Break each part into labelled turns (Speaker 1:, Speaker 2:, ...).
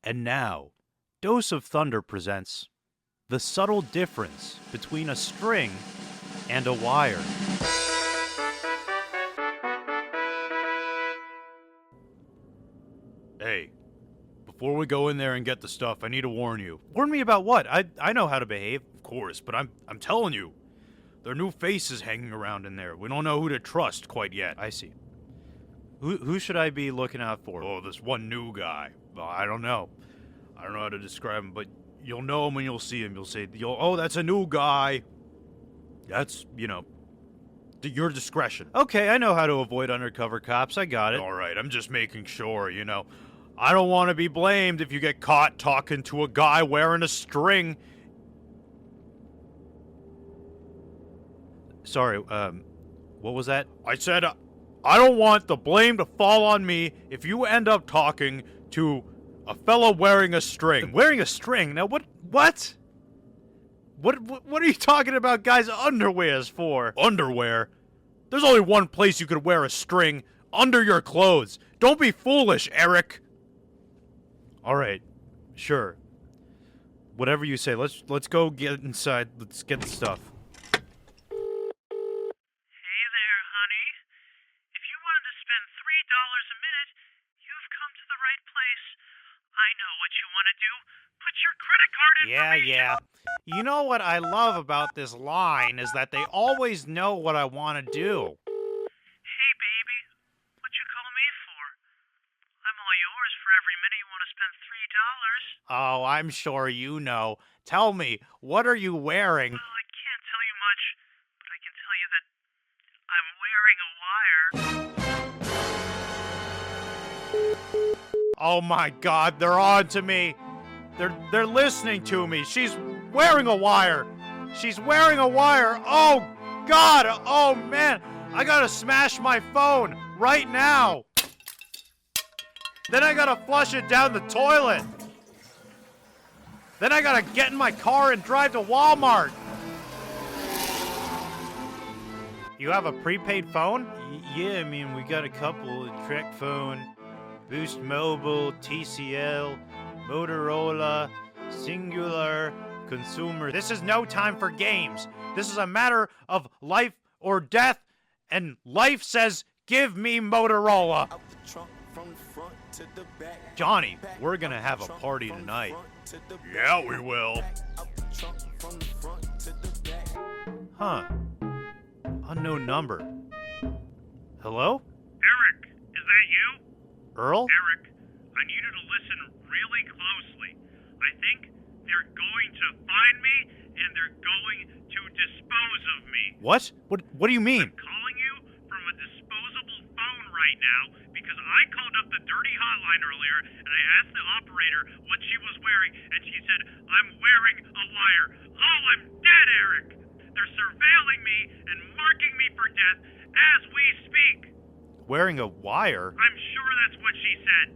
Speaker 1: And now, Dose of Thunder presents the subtle difference between a string and a wire. Hey, before we go in there and get the stuff, I need to warn you. Warn me about what? I know how to behave, of course, but I'm telling you. There are new faces hanging around in there. We don't know who to trust quite yet. I see. Who should I be looking out for? Oh, this one new guy. Well, I don't know. I don't know how to describe him, but you'll know him when you'll see him. You'll say, oh, that's a new guy. That's, your discretion. Okay, I know how to avoid undercover cops. I got it. All right, I'm just making sure, I don't want to be blamed if you get caught talking to a guy wearing a string. Sorry, what was that? I said, I don't want the blame to fall on me if you end up talking to a fella wearing a string. Wearing a string? Now, what? What are you talking about guys' underwears for? Underwear? There's only one place you could wear a string. Under your clothes. Don't be foolish, Eric. Alright. Sure. Whatever you say. Let's go get inside. Let's get the stuff.
Speaker 2: Hey there, honey. If you wanted to spend $3 a minute, you've come to the right place. I know what you want to do. Put your credit card information.
Speaker 1: Yeah. You know what I love about this line is that they always know what I want to do.
Speaker 2: Hey, baby. What you call me for? I'm all yours for every minute you want to spend $3.
Speaker 1: Oh, I'm sure you know. Tell me, what are you wearing?
Speaker 2: Well, I can't tell you much, but I can tell you that I'm wearing a wire.
Speaker 1: Oh my God, they're on to me. They're listening to me. She's wearing a wire. She's wearing a wire. Oh God. Oh man. I gotta smash my phone right now. Then I gotta flush it down the toilet. Then I gotta get in my car and drive to Walmart. You have a prepaid phone? Yeah, we got a couple. Trek phone, Boost Mobile, TCL, Motorola, Singular, Consumer. This is no time for games. This is a matter of life or death, and life says, give me Motorola. Johnny, we're gonna have a party tonight. Yeah, we will. Huh. Unknown number. Hello?
Speaker 2: Eric, is that you?
Speaker 1: Earl?
Speaker 2: Eric, I need you to listen really closely. I think they're going to find me, and they're going to dispose of me.
Speaker 1: What? What do you mean?
Speaker 2: I'm calling you from a disposable phone right now because I called up the dirty hotline earlier, and I asked the operator what she was wearing, and she said, I'm wearing a wire. Oh, I'm dead, Eric. They're surveilling me and marking me for death as we speak.
Speaker 1: Wearing a wire?
Speaker 2: I'm sure that's what she said.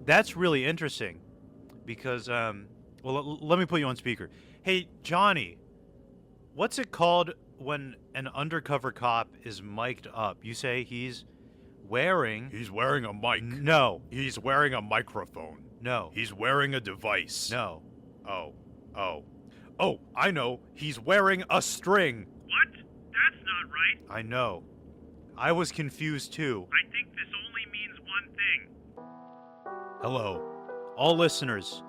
Speaker 1: That's really interesting. Because, let me put you on speaker. Hey, Johnny, what's it called when an undercover cop is mic'd up? You say he's wearing...
Speaker 3: He's wearing a mic.
Speaker 1: No.
Speaker 3: He's wearing a microphone.
Speaker 1: No.
Speaker 3: He's wearing a device.
Speaker 1: No.
Speaker 3: Oh, I know. He's wearing a string.
Speaker 2: What? That's not right.
Speaker 1: I know. I was confused too.
Speaker 2: I think this only means one thing.
Speaker 1: Hello. All listeners,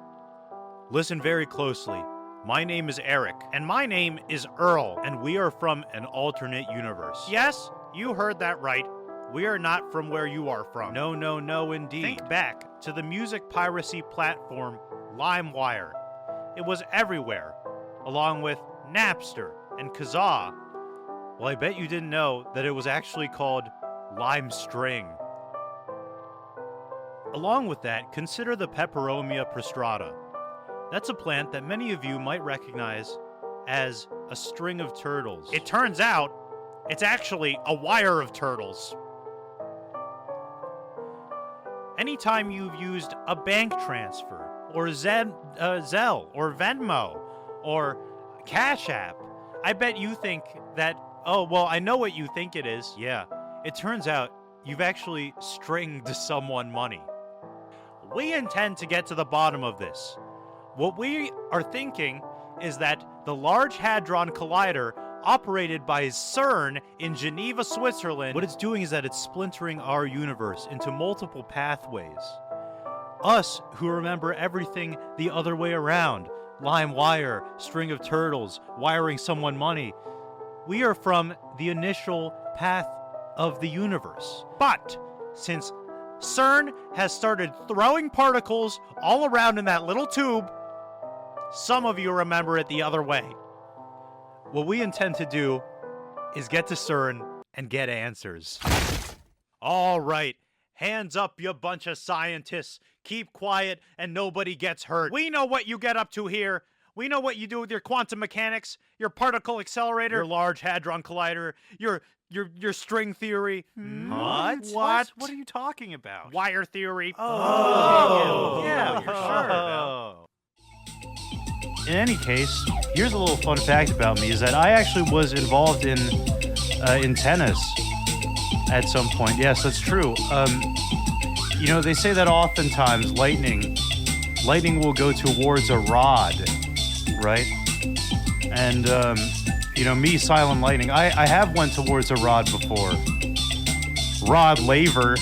Speaker 1: listen very closely. My name is Eric, and my name is Earl, and we are from an alternate universe. Yes, you heard that right. We are not from where you are from. No, indeed. Think back to the music piracy platform LimeWire. It was everywhere, along with Napster and Kazaa. Well, I bet you didn't know that it was actually called Lime String. Along with that, consider the Peperomia prostrata. That's a plant that many of you might recognize as a string of turtles. It turns out, it's actually a wire of turtles. Anytime you've used a bank transfer, or Zelle, or Venmo, or Cash App, I bet you think that, I know what you think it is. Yeah, it turns out you've actually stringed someone money. We intend to get to the bottom of this. What we are thinking is that the Large Hadron Collider, operated by CERN in Geneva, Switzerland, what it's doing is that it's splintering our universe into multiple pathways. Us, who remember everything the other way around, lime wire, string of turtles, wiring someone money, we are from the initial path of the universe. But since CERN has started throwing particles all around in that little tube, some of you remember it the other way. What we intend to do is get to CERN and get answers. All right, hands up, you bunch of scientists. Keep quiet and nobody gets hurt. We know what you get up to here. We know what you do with your quantum mechanics, your particle accelerator, your Large Hadron Collider, your string theory. What? What are you talking about? Wire theory. Oh. Yeah, you're sure. In any case, here's a little fun fact about me, is that I actually was involved in tennis at some point. Yes, that's true. You know, they say that oftentimes lightning will go towards a rod, right? And, you know, me, Silent Lightning, I have went towards a rod before. Rod Laver.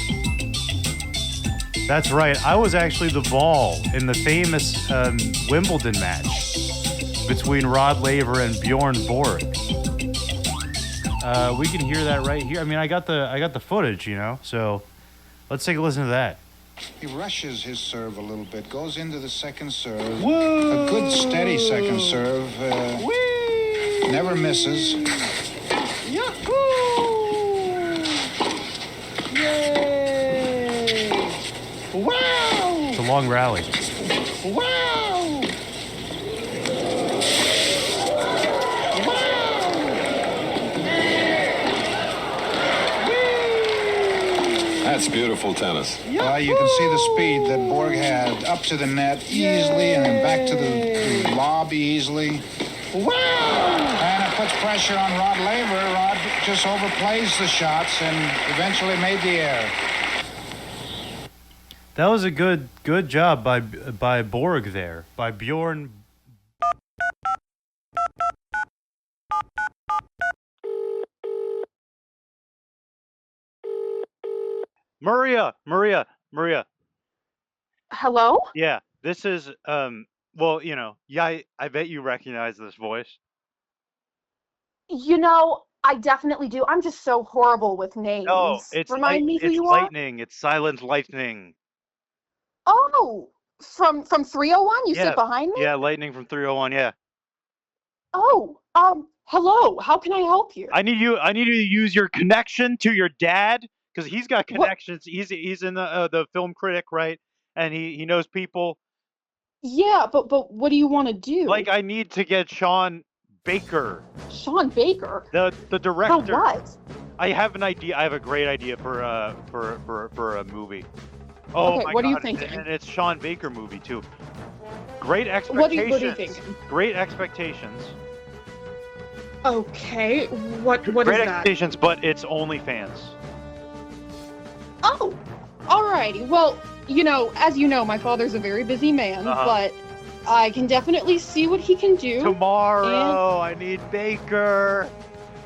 Speaker 1: That's right. I was actually the ball in the famous Wimbledon match between Rod Laver and Bjorn Borg. We can hear that right here. I mean, I got the footage, you know. So let's take a listen to that.
Speaker 4: He rushes his serve a little bit, goes into the second serve. Woo! A good steady second serve. Never misses.
Speaker 5: Yahoo! Yay! Wow!
Speaker 1: It's a long rally.
Speaker 5: Wow!
Speaker 6: That's beautiful tennis.
Speaker 4: Well, you can see the speed that Borg had up to the net easily and then back to the lob easily.
Speaker 5: Wow!
Speaker 4: And it puts pressure on Rod Laver. Rod just overplays the shots and eventually made the error.
Speaker 1: That was a good job by Borg there, by Bjorn. Maria.
Speaker 7: Hello?
Speaker 1: Yeah, this is well, you know, yeah, I bet you recognize this voice.
Speaker 7: You know, I definitely do. I'm just so horrible with names.
Speaker 1: No, it's
Speaker 7: Remind me who
Speaker 1: it's
Speaker 7: you are?
Speaker 1: lightning. It's Silent Lightning.
Speaker 7: Oh, from 301? You
Speaker 1: Yeah,
Speaker 7: sit behind me?
Speaker 1: Yeah, Lightning from 301. Yeah,
Speaker 7: Oh, hello. How can I help you?
Speaker 1: I need you to use your connection to your dad because he's got
Speaker 7: What?
Speaker 1: connections. He's in the film critic, right? And he knows people.
Speaker 7: Yeah, but what do you want to do?
Speaker 1: Like, I need to get Sean Baker,
Speaker 7: Sean Baker?
Speaker 1: the
Speaker 7: For
Speaker 1: director.
Speaker 7: what?
Speaker 1: I have an idea. I have a great idea for a movie. Oh
Speaker 7: Okay,
Speaker 1: my
Speaker 7: what are you
Speaker 1: God,
Speaker 7: thinking?
Speaker 1: And it's Sean Baker movie too. Great
Speaker 7: What are
Speaker 1: expectations.
Speaker 7: you thinking?
Speaker 1: Great expectations.
Speaker 7: Okay, what is
Speaker 1: Great
Speaker 7: that?
Speaker 1: expectations, but it's OnlyFans.
Speaker 7: Oh, alrighty. Well, you know, as you know, my father's a very busy man,
Speaker 1: Uh-huh.
Speaker 7: but I can definitely see what he can do.
Speaker 1: Tomorrow I need Baker.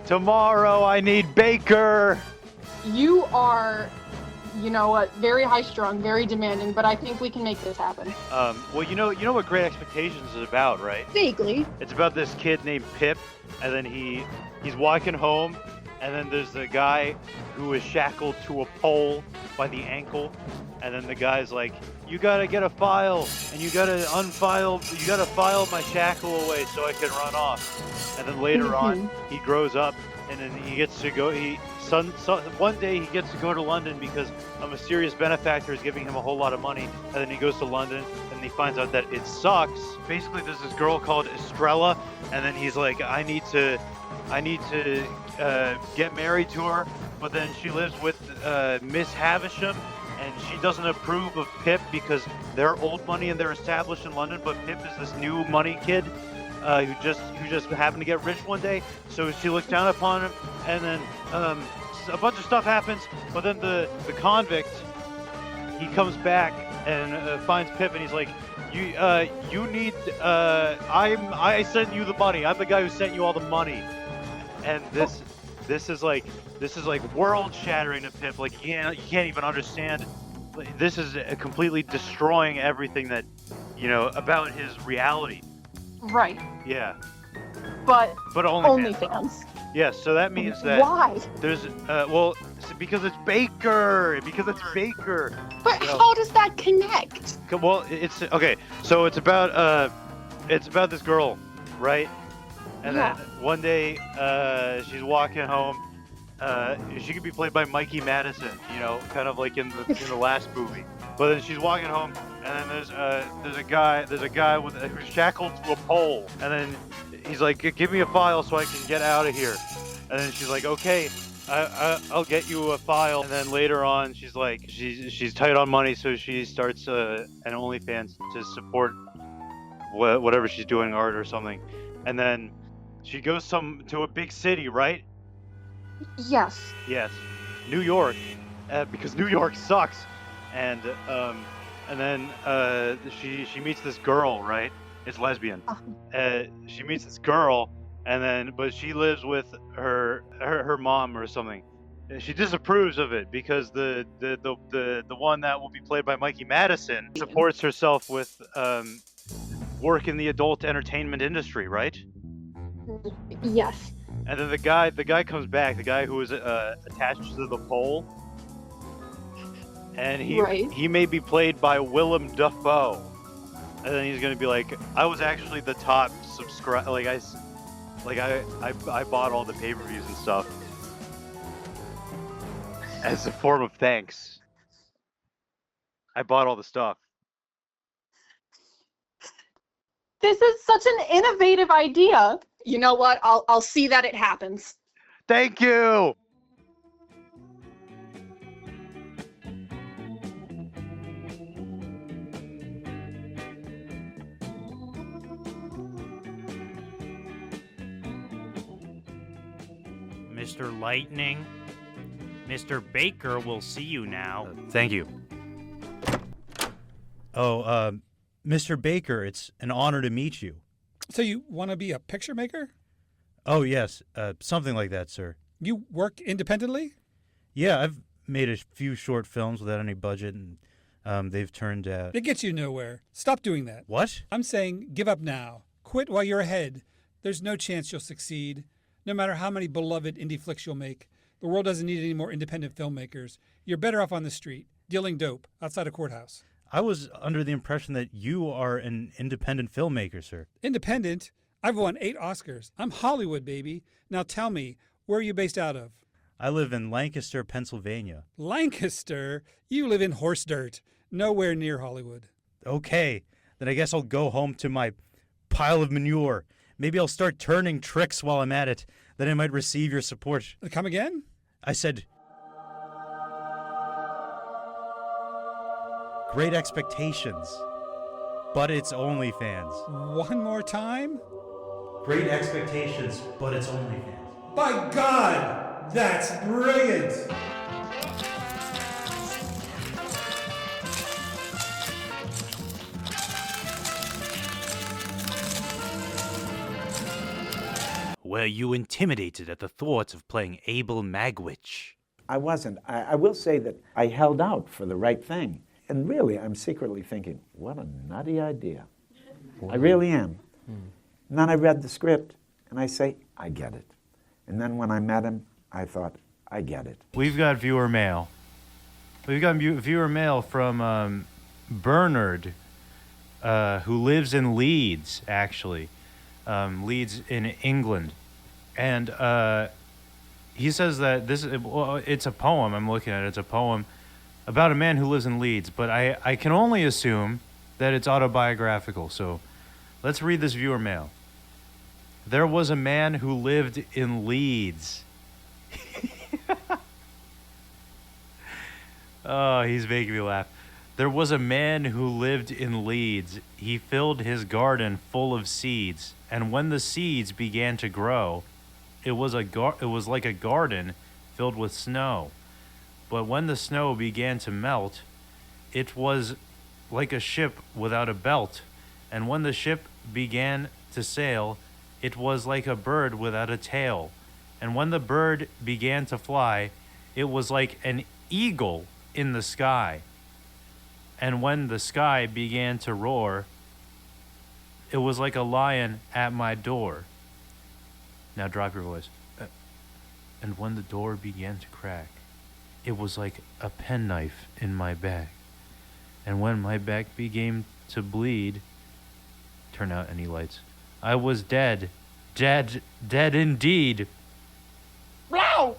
Speaker 1: Tomorrow I need Baker.
Speaker 7: You are, you know what, very high strung, very demanding, but I think we can make this happen.
Speaker 1: Well, you know what Great Expectations is about, right?
Speaker 7: Vaguely.
Speaker 1: It's about this kid named Pip, and then he's walking home, and then there's a guy who is shackled to a pole by the ankle, and then the guy's like, you gotta get a file, and you gotta file my shackle away so I can run off. And then later on, he grows up, and then he gets to go, one day he gets to go to London because a mysterious benefactor is giving him a whole lot of money, and then he goes to London, and he finds out that it sucks. Basically, there's this girl called Estrella, and then he's like, I need to get married to her, but then she lives with Miss Havisham, and she doesn't approve of Pip because they're old money and they're established in London, but Pip is this new money kid who just happened to get rich one day, so she looks down upon him, and then a bunch of stuff happens, but then the convict, he comes back and finds Pip, and he's like, you need, I sent you the money. I'm the guy who sent you all the money. And this is like world shattering to Pip. Like, you can't even understand. This is completely destroying everything that, about his reality.
Speaker 7: Right.
Speaker 1: Yeah.
Speaker 7: But
Speaker 1: OnlyFans.
Speaker 7: OnlyFans.
Speaker 1: Yes, so that means that
Speaker 7: Why?
Speaker 1: there's because it's Baker.
Speaker 7: But how does that connect?
Speaker 1: Well, it's okay. So it's about this girl, right? And
Speaker 7: Yeah.
Speaker 1: then one day she's walking home. She could be played by Mikey Madison, kind of like in the last movie. But then she's walking home, and then there's a guy who's shackled to a pole, and then he's like, "Give me a file so I can get out of here." And then she's like, "Okay, I'll get you a file." And then later on, she's like, she's tight on money, so she starts an OnlyFans to support whatever she's doing, art or something. And then she goes to a big city, right?
Speaker 7: Yes.
Speaker 1: Yes, New York, because New York sucks. And then she meets this girl, right? It's lesbian. She meets this girl, but she lives with her mom or something. She disapproves of it because the one that will be played by Mikey Madison supports herself with work in the adult entertainment industry, right?
Speaker 7: Yes.
Speaker 1: And then the guy comes back, the guy who was attached to the pole, and he may be played by Willem Dafoe. And then he's gonna be like, I was actually the top subscribe, I bought all the pay-per-views and stuff as a form of thanks. I bought all the stuff.
Speaker 7: This is such an innovative idea. You know what? I'll see that it happens.
Speaker 1: Thank you.
Speaker 3: Mr. Lightning, Mr. Baker will see you now.
Speaker 1: Thank you.
Speaker 3: Oh, Mr. Baker, it's an honor to meet you.
Speaker 8: So you want to be a picture maker?
Speaker 3: Oh, yes, something like that, sir.
Speaker 8: You work independently?
Speaker 3: Yeah, I've made a few short films without any budget, and they've turned out...
Speaker 8: It gets you nowhere. Stop doing that.
Speaker 3: What?
Speaker 8: I'm saying give up now. Quit while you're ahead. There's no chance you'll succeed. No matter how many beloved indie flicks you'll make, the world doesn't need any more independent filmmakers. You're better off on the street, dealing dope, outside a courthouse.
Speaker 3: I was under the impression that you are an independent filmmaker, sir.
Speaker 8: Independent? I've won 8 Oscars. I'm Hollywood, baby. Now tell me, where are you based out of?
Speaker 3: I live in Lancaster, Pennsylvania.
Speaker 8: Lancaster? You live in horse dirt. Nowhere near Hollywood.
Speaker 3: Okay, then I guess I'll go home to my pile of manure. Maybe I'll start turning tricks while I'm at it. Then I might receive your support.
Speaker 8: Come again?
Speaker 3: I said... Great expectations, but it's OnlyFans.
Speaker 8: One more time?
Speaker 3: Great expectations, but it's OnlyFans.
Speaker 8: By God, that's brilliant!
Speaker 3: Were you intimidated at the thought of playing Abel Magwitch?
Speaker 9: I wasn't. I will say that I held out for the right thing. And really, I'm secretly thinking, what a nutty idea. I really am. And then I read the script, and I say, I get it. And then when I met him, I thought, I get it.
Speaker 1: We've got viewer mail. We've got viewer mail from Bernard, who lives in Leeds, actually. Leeds in England. And he says that it's a poem. I'm looking at it. It's a poem about a man who lives in Leeds, but I can only assume that it's autobiographical. So let's read this viewer mail. There was a man who lived in Leeds. Oh, he's making me laugh. There was a man who lived in Leeds. He filled his garden full of seeds, and when the seeds began to grow, it was like a garden filled with snow. But when the snow began to melt, it was like a ship without a belt, and when the ship began to sail, it was like a bird without a tail, and when the bird began to fly, it was like an eagle in the sky, and when the sky began to roar, it was like a lion at my door. Now drop your voice. And when the door began to crack, it was like a penknife in my back. And when my back began to bleed, turn out any lights, I was dead. Dead indeed. Wow.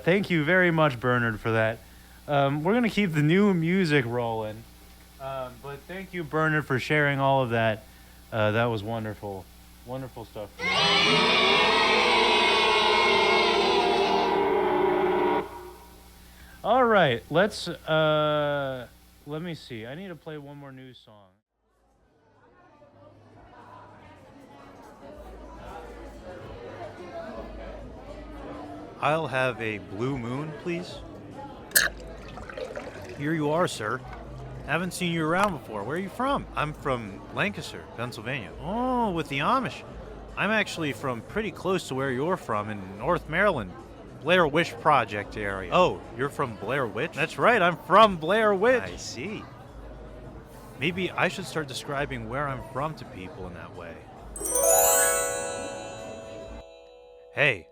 Speaker 1: Thank you very much, Bernard, for that. We're going to keep the new music rolling. But thank you, Bernard, for sharing all of that. That was wonderful. Wonderful stuff. All right, let me see. I need to play one more news song.
Speaker 3: I'll have a blue moon, please. Here you are, sir. Haven't seen you around before. Where are you from? I'm from Lancaster, Pennsylvania. Oh, with the Amish. I'm actually from pretty close to where you're from, in North Maryland. Blair Witch Project area. Oh, you're from Blair Witch? That's right, I'm from Blair Witch. I see. Maybe I should start describing where I'm from to people in that way. Hey,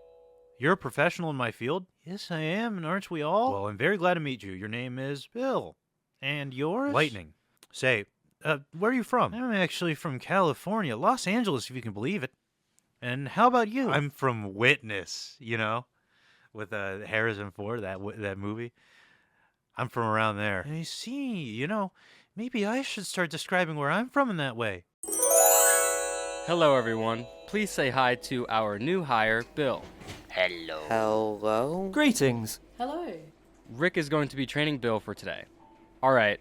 Speaker 3: you're a professional in my field? Yes, I am, and aren't we all? Well, I'm very glad to meet you. Your name is Bill. And yours? Lightning. Say, where are you from? I'm actually from California, Los Angeles, if you can believe it. And how about you? I'm from Witness, you know, with Harrison Ford, that movie. I'm from around there. I see, you know, maybe I should start describing where I'm from in that way.
Speaker 10: Hello, everyone. Please say hi to our new hire, Bill.
Speaker 11: Hello. Hello. Greetings.
Speaker 12: Hello.
Speaker 10: Rick is going to be training Bill for today. All right,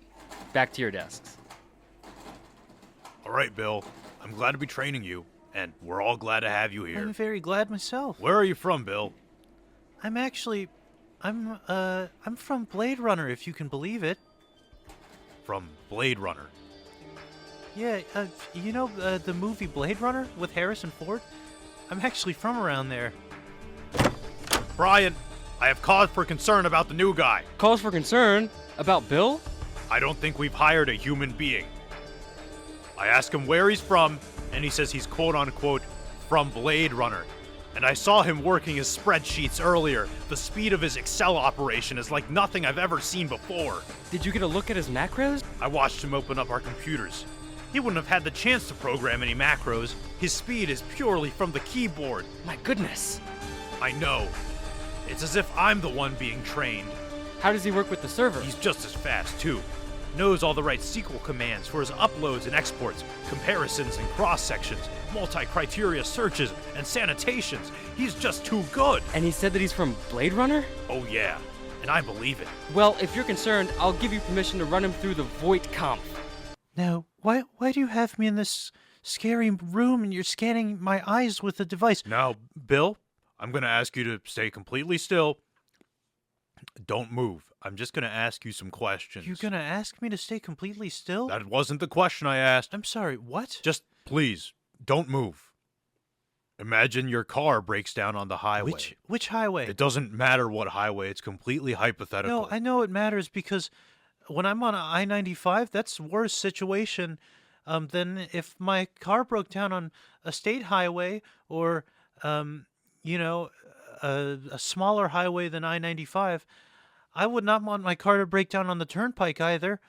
Speaker 10: back to your desks.
Speaker 1: All right, Bill. I'm glad to be training you, and we're all glad to have you here.
Speaker 3: I'm very glad myself.
Speaker 1: Where are you from, Bill?
Speaker 3: I'm from Blade Runner, if you can believe it.
Speaker 1: From Blade Runner.
Speaker 3: Yeah, you know the movie Blade Runner with Harrison Ford? I'm actually from around there.
Speaker 1: Brian, I have cause for concern about the new guy.
Speaker 10: Cause for concern? About Bill?
Speaker 1: I don't think we've hired a human being. I asked him where he's from, and he says he's quote-unquote from Blade Runner. And I saw him working his spreadsheets earlier. The speed of his Excel operation is like nothing I've ever seen before.
Speaker 10: Did you get a look at his macros?
Speaker 1: I watched him open up our computers. He wouldn't have had the chance to program any macros. His speed is purely from the keyboard.
Speaker 10: My goodness.
Speaker 1: I know. It's as if I'm the one being trained.
Speaker 10: How does he work with the server?
Speaker 1: He's just as fast, too. Knows all the right SQL commands for his uploads and exports, comparisons and cross-sections, multi-criteria searches, and sanitations. He's just too good.
Speaker 10: And he said that he's from Blade Runner?
Speaker 1: Oh, yeah. And I believe it.
Speaker 10: Well, if you're concerned, I'll give you permission to run him through the Voight comp.
Speaker 3: Now, why do you have me in this scary room and you're scanning my eyes with a device?
Speaker 1: Now, Bill, I'm going to ask you to stay completely still. Don't move. I'm just going to ask you some questions.
Speaker 3: You're going to ask me to stay completely still?
Speaker 1: That wasn't the question I asked.
Speaker 3: I'm sorry, what?
Speaker 1: Just, please, don't move. Imagine your car breaks down on the highway.
Speaker 3: Which highway?
Speaker 1: It doesn't matter what highway. It's completely hypothetical.
Speaker 3: No, I know it matters because when I'm on I-95, that's a worse situation than if my car broke down on a state highway or, you know, a smaller highway than I-95. I would not want my car to break down on the turnpike either.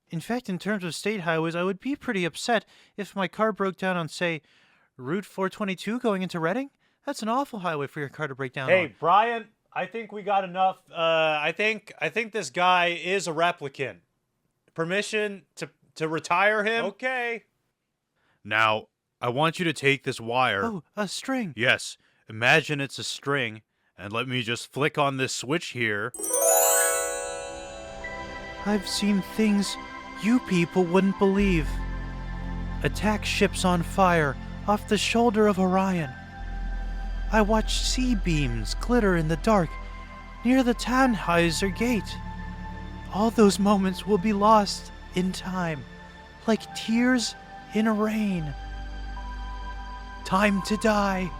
Speaker 3: In fact, in terms of state highways, I would be pretty upset if my car broke down on, say, Route 422 going into Reading. That's an awful highway for your car to break down on.
Speaker 1: Hey, Brian, I think we got enough. I think this guy is a replicant. Permission to retire him? Okay. Now, I want you to take this wire.
Speaker 3: Oh, a string.
Speaker 1: Yes. Imagine it's a string, and let me just flick on this switch here.
Speaker 3: I've seen things you people wouldn't believe. Attack ships on fire off the shoulder of Orion. I watched sea beams glitter in the dark near the Tannhäuser Gate. all those moments will be lost in time, like tears in rain. Time to die.